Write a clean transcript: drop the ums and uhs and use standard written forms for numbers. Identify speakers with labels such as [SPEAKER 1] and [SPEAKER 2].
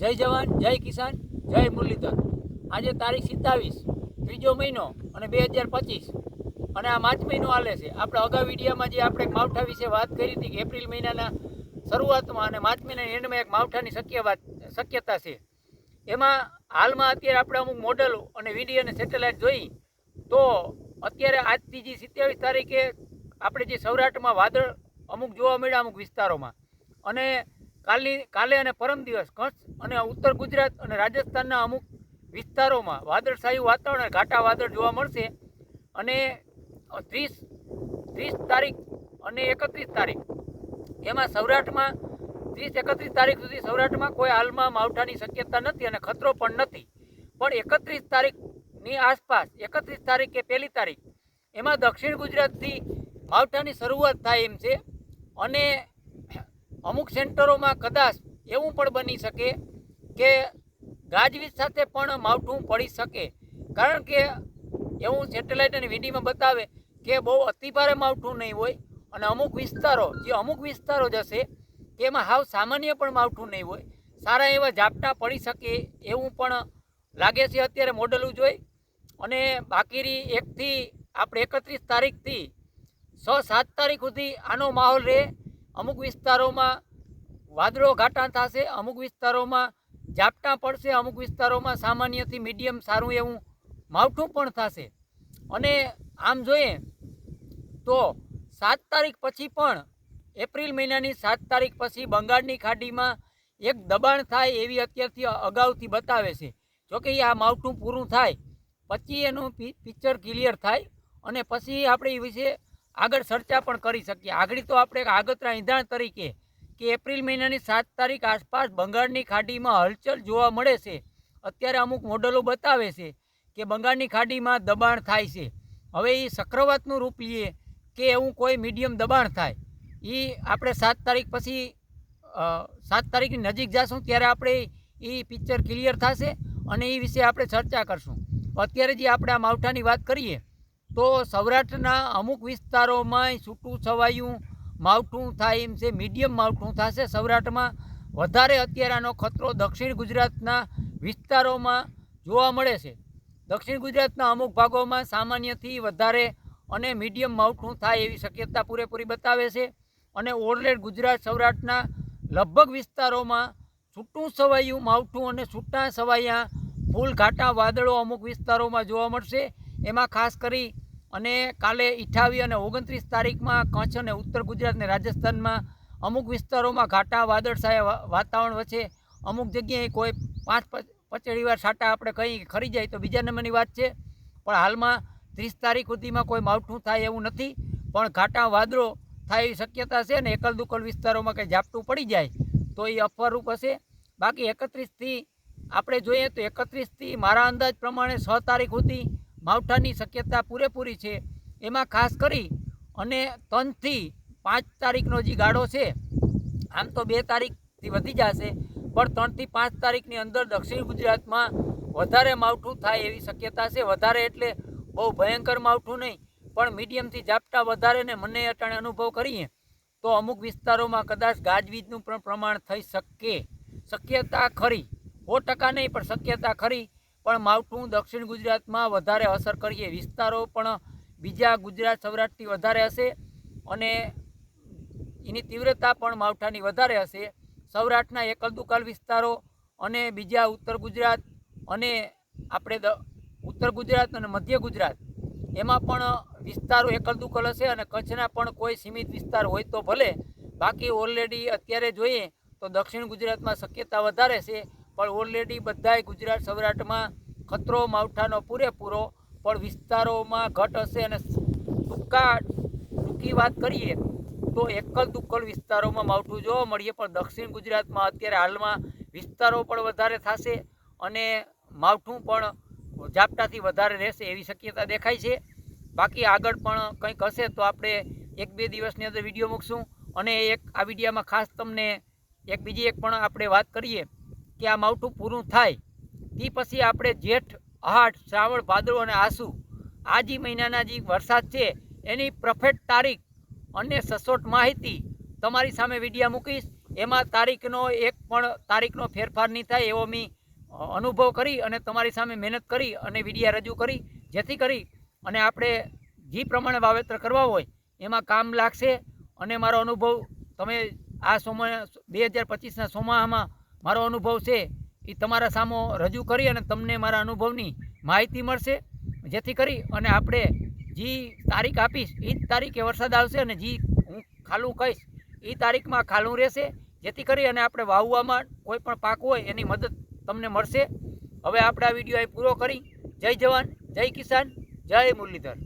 [SPEAKER 1] જય જવાન, જય કિસાન, જય મુરલીધર। આજે તારીખ 27 ત્રીજો મહિનો અને 2025 અને આ માર્ચ મહિનો હાલે છે। આપણે અગાઉ વિડીયોમાં જે આપણે માવઠા વિશે વાત કરી હતી કે એપ્રિલ મહિનાના શરૂઆતમાં અને માર્ચ મહિનાના એન્ડમાં એક માવઠાની શક્યતા છે। એમાં હાલમાં અત્યારે આપણે અમુક મોડલ અને વિડીયો અને સેટેલાઇટ જોઈ તો અત્યારે આજથી જે 27 તારીખે આપણે જે સૌરાષ્ટ્રમાં વાદળ અમુક જોવા મળ્યા અમુક વિસ્તારોમાં, અને કાલે અને પરમ દિવસ કચ્છ અને ઉત્તર ગુજરાત અને રાજસ્થાનના અમુક વિસ્તારોમાં વાદળછાયું વાતાવરણ ઘાટા વાદળ જોવા મળશે। અને 30 તારીખ અને 31 તારીખ એમાં સૌરાષ્ટ્રમાં 30-31 તારીખ સુધી સૌરાષ્ટ્રમાં કોઈ હાલમાં માવઠાની શક્યતા નથી અને ખતરો પણ નથી। પણ 31 તારીખની આસપાસ 31 તારીખ કે 1 તારીખ એમાં દક્ષિણ ગુજરાતથી માવઠાની શરૂઆત થાય એમ છે। અને અમુક સેન્ટરોમાં કદાચ એવું પણ બની શકે કે ગાજવીજ સાથે પણ માવઠું પડી શકે, કારણ કે એવું સેટેલાઇટ અને વિડીયોમાં બતાવે કે બહુ અતિભારે માવઠું નહીં હોય અને અમુક વિસ્તારો જશે કે એમાં હાવ સામાન્ય પણ માવઠું નહીં હોય, સારા એવા ઝાપટા પડી શકે એવું પણ લાગે છે અત્યારે મોડલું જોઈ। અને બાકીની 1 થી આપણે 31 તારીખથી 6-7 તારીખ સુધી આનો માહોલ રહે। અમુક વિસ્તારોમાં વાદળો ઘાટા થશે, અમુક વિસ્તારોમાં ઝાપટા પડશે, અમુક વિસ્તારોમાં સામાન્યથી મીડિયમ સારું એવું માવઠું પણ થશે। અને આમ જોઈએ તો 7 તારીખ પછી પણ એપ્રિલ મહિનાની 7 તારીખ પછી બંગાળની ખાડીમાં એક દબાણ થાય એવી અત્યારથી અગાઉથી બતાવે છે। જોકે આ માવઠું પૂરું થાય પછી એનું પિક્ચર ક્લિયર થાય અને પછી આપણે એ વિશે આગળ ચર્ચા પણ કરી શકીએ। આગળ તો આપણે એક આગતરા ઈંધાણ તરીકે કે એપ્રિલ મહિનાની 7 તારીખ આસપાસ બંગાળની ખાડીમાં હલચલ જોવા મળે છે। અત્યારે અમુક મોડલો બતાવે છે કે બંગાળની ખાડીમાં દબાણ થાય છે। હવે એ ચક્રવાતનું રૂપ લઈએ કે એવું કોઈ મીડિયમ દબાણ થાય, એ આપણે 7 તારીખ પછી 7 તારીખની નજીક જશું ત્યારે આપણે એ પિક્ચર ક્લિયર થશે અને એ વિશે આપણે ચર્ચા કરશું। અત્યારે જે આપણે આ માવઠાની વાત કરીએ તો સૌરાષ્ટ્રના અમુક વિસ્તારોમાં છૂટું છવાયું માવઠું થાય એમ છે, મીડિયમ માવઠું થશે। સૌરાષ્ટ્રમાં વધારે અત્યારે આનો ખતરો દક્ષિણ ગુજરાતના વિસ્તારોમાં જોવા મળે છે। દક્ષિણ ગુજરાતના અમુક ભાગોમાં સામાન્યથી વધારે અને મીડિયમ માવઠું થાય એવી શક્યતા પૂરેપૂરી બતાવે છે। અને ઓલરેડી ગુજરાત સૌરાષ્ટ્રના લગભગ વિસ્તારોમાં છૂટું છવાયું માવઠું અને છૂટા છવાયા ફૂલ ઘાટા વાદળો અમુક વિસ્તારોમાં જોવા મળશે। એમાં ખાસ કરી અને કાલે 28 અને 29 તારીખમાં કચ્છ અને ઉત્તર ગુજરાત અને રાજસ્થાનમાં અમુક વિસ્તારોમાં ઘાટા વાદળછાયા વાતાવરણ વચ્ચે અમુક જગ્યાએ કોઈ 5 પચડીવાર છાંટા આપણે કहीं ખરી જાય તો બીજા નંબરની વાત છે। પણ હાલમાં 30 તારીખ સુધીમાં કોઈ માવઠું થાય એવું નથી, પણ ઘાટા વાદળો થાય એવી શક્યતા છે અને એકલ દુકલ વિસ્તારોમાં કંઈ ઝાપટું પડી જાય તો એ અફવારૂપ હશે। બાકી 31થી આપણે જોઈએ તો 31થી મારા અંદાજ પ્રમાણે 6 તારીખ સુધી માવઠાની શક્યતા પૂરેપૂરી છે। એમાં ખાસ કરી અને 3 થી 5 તારીખનો જે ગાળો છે, આમ તો 2 તારીખથી વધી જશે, પણ 3 થી 5 તારીખની અંદર દક્ષિણ ગુજરાતમાં વધારે માવઠું થાય એવી શક્યતા છે। વધારે એટલે બહુ ભયંકર માવઠું નહીં, પણ મીડિયમથી ઝાપટા વધારે ને મને અટાણે અનુભવ કરીએ તો અમુક વિસ્તારોમાં કદાચ ગાજવીજનું પણ પ્રમાણ થઈ શકે, શક્યતા ખરી, 100% નહીં પણ શક્યતા ખરી। પણ માવઠું દક્ષિણ ગુજરાતમાં વધારે અસર કરીએ, વિસ્તારો પણ બીજા ગુજરાત સૌરાષ્ટ્રથી વધારે હશે અને એની તીવ્રતા પણ માવઠાની વધારે હશે। સૌરાષ્ટ્રના એકલ દુકાલ વિસ્તારો અને બીજા ઉત્તર ગુજરાત અને આપણે ઉત્તર ગુજરાત અને મધ્ય ગુજરાત એમાં પણ વિસ્તારો એકલ દુકલ હશે અને કચ્છના પણ કોઈ સીમિત વિસ્તાર હોય તો ભલે, બાકી ઓલરેડી અત્યારે જોઈએ તો દક્ષિણ ગુજરાતમાં શક્યતા વધારે છે। પણ ઓલરેડી બધાય ગુજરાત સૌરાષ્ટ્રમાં ખતરો માવઠાનો પૂરેપૂરો, પણ વિસ્તારોમાં ઘટ હશે। અને ટૂંકી વાત કરીએ તો એકલ દુક્કલ વિસ્તારોમાં માવઠું જોવા મળીએ, પણ દક્ષિણ ગુજરાતમાં અત્યારે હાલમાં વિસ્તારો પણ વધારે થશે અને માવઠું પણ ઝાપટાથી વધારે રહેશે એવી શક્યતા દેખાય છે। બાકી આગળ પણ કંઈક હશે તો આપણે 1-2 દિવસની અંદર વિડીયો મૂકશું। અને આ વિડીયોમાં ખાસ તમને બીજી એક પણ આપણે વાત કરીએ કે આ માવઠું પૂરું થાય તે પછી આપણે જેઠ, આહાડ, શ્રાવણ, ભાદરવો અને આસુ આ જે મહિનાના જે વરસાદ છે એની પરફેક્ટ તારીખ અને સચોટ માહિતી તમારી સામે વિડીયો મૂકીશ। એમાં તારીખનો ફેરફાર નહીં થાય એવો મેં અનુભવ કરી અને તમારી સામે મહેનત કરી અને વિડીયા રજૂ કરી, જેથી કરી અને આપણે જે પ્રમાણે વાવેતર કરવા હોય એમાં કામ લાગશે. અને મારો અનુભવ તમે આ 2025ના ચોમાસામાં મારો અનુભવ છે એ તમારા સામે રજૂ કરી અને તમને મારા અનુભવની માહિતી મળશે, જેથી કરી અને આપણે જે તારીખ આપીશ એ જ તારીખે વરસાદ આવશે અને જે હું ખાલું કહીશ એ તારીખમાં ખાલું રહેશે, જેથી કરી અને આપણે વાવવામાં કોઈ પણ પાક હોય એની મદદ તમને મળશે. હવે આપણે આ વિડીયો અહીં પૂરો કરી. જય જવાન, જય કિસાન, જય મુરલીધર.